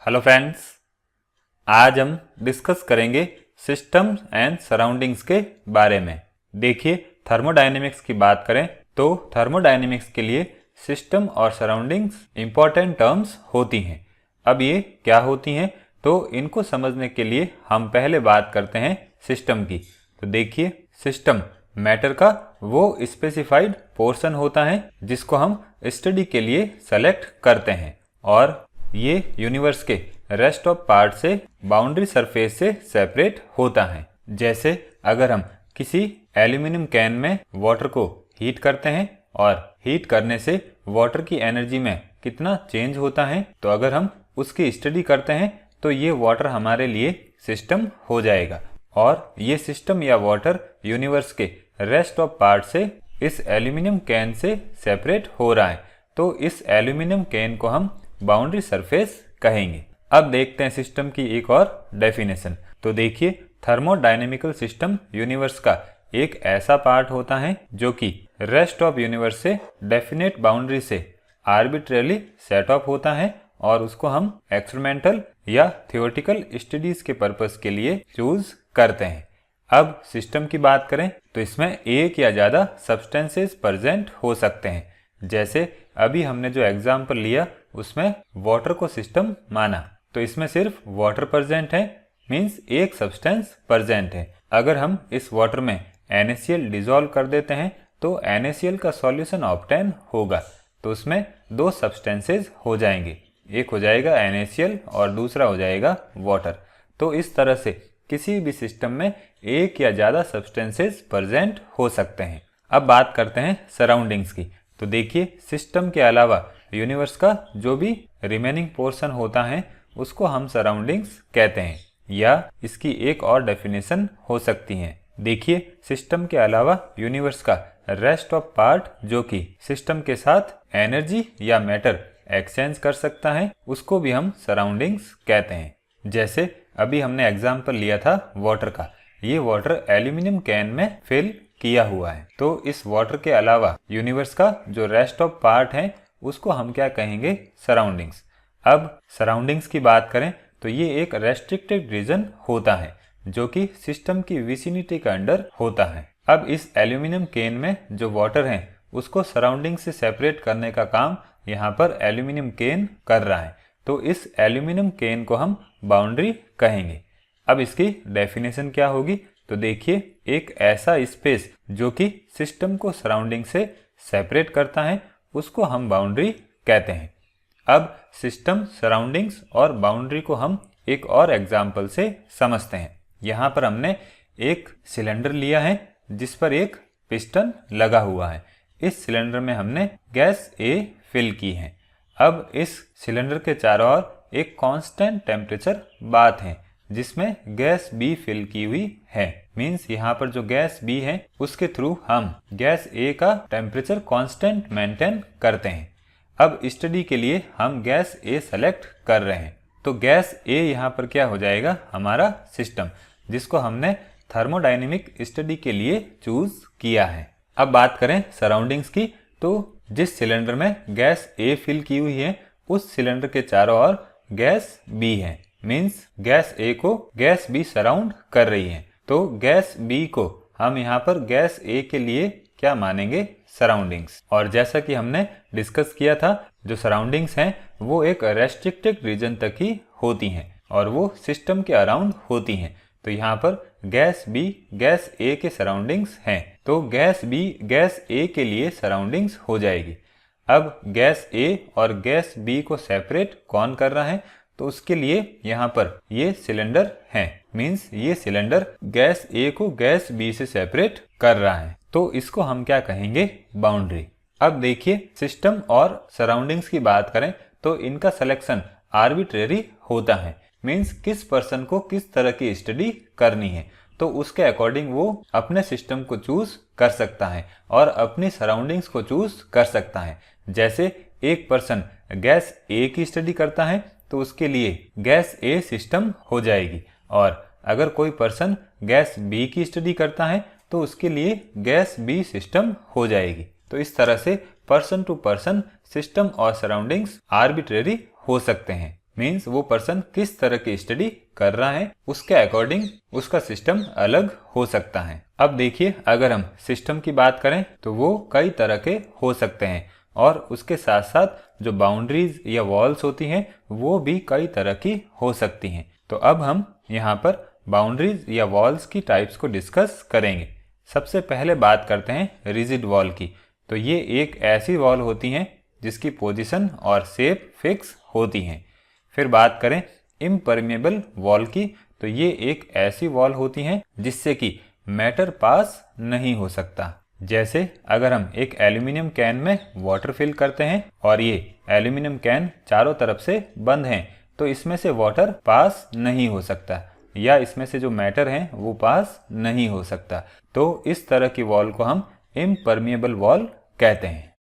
Hello friends, आज हम discuss करेंगे सिस्टम्स एंड सराउंडिंग्स के बारे में। देखिए, थर्मोडायनेमिक्स की बात करें तो थर्मोडायनेमिक्स के लिए सिस्टम और सराउंडिंग्स इंपॉर्टेंट टर्म्स होती हैं। अब ये क्या होती हैं, तो इनको समझने के लिए हम पहले बात करते हैं सिस्टम की। तो देखिए, सिस्टम मैटर का वो स्पेसिफाइड पोर्शन होता है जिसको हम स्टडी के लिए सेलेक्ट करते हैं, और ये यूनिवर्स के रेस्ट ऑफ पार्ट से बाउंड्री सरफेस से सेपरेट होता है। जैसे अगर हम किसी एल्यूमिनियम कैन में वाटर को हीट करते हैं और हीट करने से वाटर की एनर्जी में कितना चेंज होता है, तो अगर हम उसकी स्टडी करते हैं तो ये वाटर हमारे लिए सिस्टम हो जाएगा। और ये सिस्टम या वाटर यूनिवर्स के रेस्ट ऑफ पार्ट से इस एल्यूमिनियम कैन से सेपरेट हो रहा है, तो इस एल्यूमिनियम कैन को हम बाउंड्री सरफेस कहेंगे। अब देखते हैं सिस्टम की एक और डेफिनेशन। तो देखिए, थर्मोडायनेमिकल सिस्टम यूनिवर्स का एक ऐसा पार्ट होता है जो कि रेस्ट ऑफ यूनिवर्स से डेफिनेट बाउंड्री से आर्बिट्रेरली सेट ऑफ होता है, और उसको हम एक्सपेरिमेंटल या थियोरेटिकल स्टडीज के पर्पस के लिए चूज करते हैं। अब सिस्टम की बात करें तो इसमें एक या ज़्यादा सब्सटेंसेस प्रेजेंट हो सकते हैं। जैसे अभी हमने जो एग्जाम्पल लिया उसमें वाटर को सिस्टम माना, तो इसमें सिर्फ वाटर प्रेजेंट है, मींस एक सब्सटेंस प्रेजेंट है। अगर हम इस वाटर में NaCl डिसॉल्व कर देते हैं तो NaCl का सॉल्यूशन ऑब्टेन होगा, तो उसमें दो सब्सटेंसेस हो जाएंगे, एक हो जाएगा NaCl और दूसरा हो जाएगा वाटर। तो इस तरह से किसी भी सिस्टम में एक या ज़्यादा सब्सटेंसेस प्रेजेंट हो सकते हैं। अब बात करते हैं सराउंडिंग्स की। तो देखिए, सिस्टम के अलावा यूनिवर्स का जो भी रिमेनिंग पोर्शन होता है उसको हम सराउंडिंग्स कहते हैं, या इसकी एक और डेफिनेशन हो सकती है। देखिए, सिस्टम के अलावा यूनिवर्स का रेस्ट ऑफ पार्ट जो कि सिस्टम के साथ एनर्जी या मैटर एक्सचेंज कर सकता है, उसको भी हम सराउंडिंग्स कहते हैं। जैसे अभी हमने एग्जाम्पल लिया था वाटर का। ये वाटर एल्यूमिनियम कैन में फिल किया हुआ है, तो इस वाटर के अलावा यूनिवर्स का जो रेस्ट ऑफ पार्ट है उसको हम क्या कहेंगे, सराउंडिंग्स। अब सराउंडिंग्स की बात करें तो ये एक रेस्ट्रिक्टेड रीजन होता है जो कि सिस्टम की विसिनिटी के अंडर होता है। अब इस एल्यूमिनियम कैन में जो वाटर है उसको सराउंडिंग से सेपरेट करने का काम यहाँ पर एल्यूमिनियम कैन कर रहा है, तो इस एल्यूमिनियम कैन को हम बाउंड्री कहेंगे। अब इसकी डेफिनेशन क्या होगी, तो देखिए, एक ऐसा स्पेस जो कि सिस्टम को सराउंडिंग से सेपरेट करता है उसको हम बाउंड्री कहते हैं। अब सिस्टम, सराउंडिंग्स और बाउंड्री को हम एक और एग्जाम्पल से समझते हैं। यहाँ पर हमने एक सिलेंडर लिया है जिस पर एक पिस्टन लगा हुआ है। इस सिलेंडर में हमने गैस A फिल की है। अब इस सिलेंडर के चारों ओर एक कांस्टेंट टेम्परेचर बाथ है जिसमें गैस B फिल की हुई है। मींस यहाँ पर जो गैस B है उसके थ्रू हम गैस A का टेम्परेचर कांस्टेंट मेंटेन करते हैं। अब स्टडी के लिए हम गैस A सेलेक्ट कर रहे हैं, तो गैस A यहाँ पर क्या हो जाएगा, हमारा सिस्टम, जिसको हमने थर्मोडायनेमिक स्टडी के लिए चूज किया है। अब बात करें सराउंडिंग्स की, तो जिस सिलेंडर में गैस A फिल की हुई है उस सिलेंडर के चारों ओर गैस B है। मीन्स गैस A को गैस B सराउंड कर रही है, तो गैस B को हम यहाँ पर गैस A के लिए क्या मानेंगे, सराउंडिंग्स। और जैसा कि हमने डिस्कस किया था, जो सराउंडिंग्स हैं वो एक रेस्ट्रिक्टेड रीजन तक ही होती हैं और वो सिस्टम के अराउंड होती हैं। तो यहाँ पर गैस B गैस A के सराउंडिंग्स हैं, तो गैस B गैस A के लिए सराउंडिंग्स हो जाएगी। अब गैस A और गैस B को सेपरेट कौन कर रहा है, तो उसके लिए यहाँ पर ये सिलेंडर है। मींस ये सिलेंडर गैस A को गैस B से सेपरेट कर रहा है, तो इसको हम क्या कहेंगे, बाउंड्री। अब देखिए, सिस्टम और सराउंडिंग्स की बात करें तो इनका सिलेक्शन आर्बिट्रेरी होता है। मींस किस पर्सन को किस तरह की स्टडी करनी है, तो उसके अकॉर्डिंग वो अपने सिस्टम को चूज कर सकता है और अपनी सराउंडिंग्स को चूज कर सकता है। जैसे एक पर्सन गैस A की स्टडी करता है तो उसके लिए गैस A सिस्टम हो जाएगी, और अगर कोई पर्सन गैस B की स्टडी करता है तो उसके लिए गैस B सिस्टम हो जाएगी। तो इस तरह से पर्सन टू पर्सन सिस्टम और सराउंडिंग्स आर्बिट्रेरी हो सकते हैं। मीन्स वो पर्सन किस तरह की स्टडी कर रहा है उसके अकॉर्डिंग उसका सिस्टम अलग हो सकता है। अब देखिए, अगर हम सिस्टम की बात करें तो वो कई तरह के हो सकते हैं और उसके साथ साथ जो बाउंड्रीज या वॉल्स होती हैं वो भी कई तरह की हो सकती हैं। तो अब हम यहाँ पर बाउंड्रीज या वॉल्स की टाइप्स को डिस्कस करेंगे। सबसे पहले बात करते हैं रिजिड वॉल की। तो ये एक ऐसी वॉल होती हैं जिसकी पोजीशन और शेप फिक्स होती हैं। फिर बात करें इम्परमेबल वॉल की, तो ये एक ऐसी वॉल होती हैं जिससे कि मैटर पास नहीं हो सकता। जैसे अगर हम एक एल्यूमिनियम कैन में वाटर फिल करते हैं और ये एल्यूमिनियम कैन चारों तरफ से बंद हैं, तो इसमें से वाटर पास नहीं हो सकता या इसमें से जो मैटर है वो पास नहीं हो सकता। तो इस तरह की वॉल को हम इम्परमेबल वॉल कहते हैं।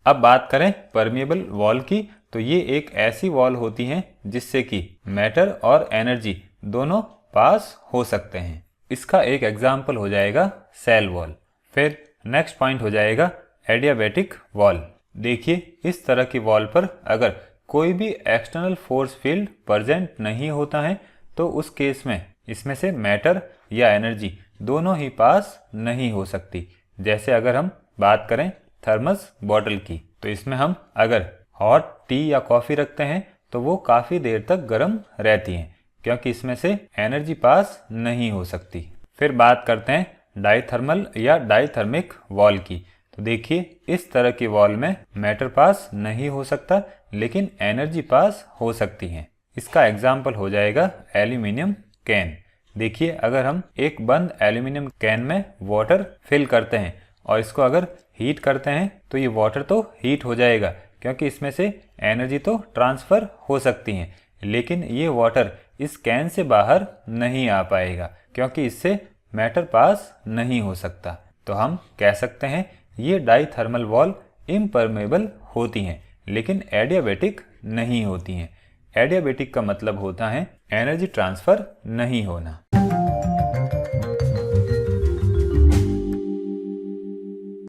अब बात करें परमेबल वॉल की, तो ये एक ऐसी वॉल होती है जिससे कि मैटर और एनर्जी दोनों पास हो सकते हैं। इसका एक एग्जाम्पल हो जाएगा सेल वॉल। फिर नेक्स्ट पॉइंट हो जाएगा एडियाबैटिक वॉल। देखिए, इस तरह की वॉल पर अगर कोई भी एक्सटर्नल फोर्स फील्ड प्रेजेंट नहीं होता है तो उस केस में इसमें से मैटर या एनर्जी दोनों ही पास नहीं हो सकती। जैसे अगर हम बात करें थर्मस बॉटल की, तो इसमें हम अगर हॉट टी या कॉफ़ी रखते हैं तो वो काफ़ी देर तक गर्म रहती हैं क्योंकि इसमें से एनर्जी पास नहीं हो सकती। फिर बात करते हैं डाइथर्मल या डाइथर्मिक वॉल की। तो देखिए, इस तरह की वॉल में मैटर पास नहीं हो सकता लेकिन एनर्जी पास हो सकती है। इसका एग्जाम्पल हो जाएगा एल्यूमिनियम कैन। देखिए, अगर हम एक बंद एल्यूमिनियम कैन में वाटर फिल करते हैं और इसको अगर हीट करते हैं तो ये वाटर तो हीट हो जाएगा क्योंकि इसमें से एनर्जी तो ट्रांसफ़र हो सकती है, लेकिन ये वाटर इस कैन से बाहर नहीं आ पाएगा क्योंकि इससे मैटर पास नहीं हो सकता। तो हम कह सकते हैं ये डाइथर्मल वॉल इम्परमेबल होती हैं लेकिन एडियाबैटिक नहीं होती हैं। एडियाबैटिक का मतलब होता है एनर्जी ट्रांसफ़र नहीं होना।